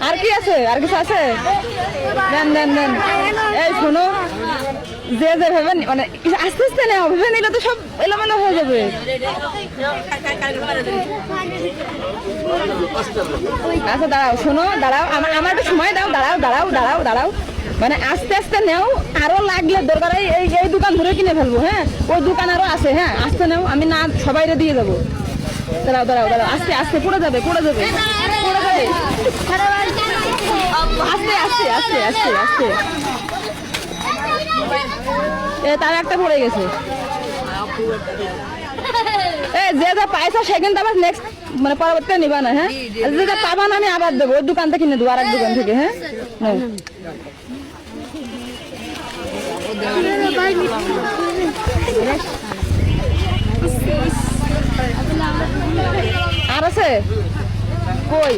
আর কি আছে? আর কিছু আছে? দেন দেন দেন। এই শোনো, যে যে ভেবে মানে আস্তে আস্তে নেও, ভেবে নিলে তো সব এলোমেলো হয়ে যাবে। আচ্ছা দাঁড়াও, শোনো দাঁড়াও, আমার একটু সময় দাও, দাঁড়াও দাঁড়াও দাঁড়াও দাঁড়াও, মানে আস্তে আস্তে নেও, আরো লাগলে দরকার এই এই দোকান ধরে কিনে ফেলবো। হ্যাঁ, ওই দোকান আরো আছে। হ্যাঁ, আস্তে নেও, আমি না সবাইরে দিয়ে দেবো। দাঁড়াও দাঁড়াও দাঁড়াও, আস্তে আস্তে পড়ে যাবে, পড়ে যাবে, পড়ে যাবে। আস্তে আস্তে আস্তে আস্তে আস্তে। তার একটা পড়ে গেছে। যে যা পাইছো সে কিন্তু আবার নেক্সট মানে পরবর্তীতে নিবা না। হ্যাঁ, যে যা পাবা না আমি আবার দেবো, ওই দোকান থেকে কিনে দেবো, আর এক দোকান থেকে। হ্যাঁ, আর আছে কই?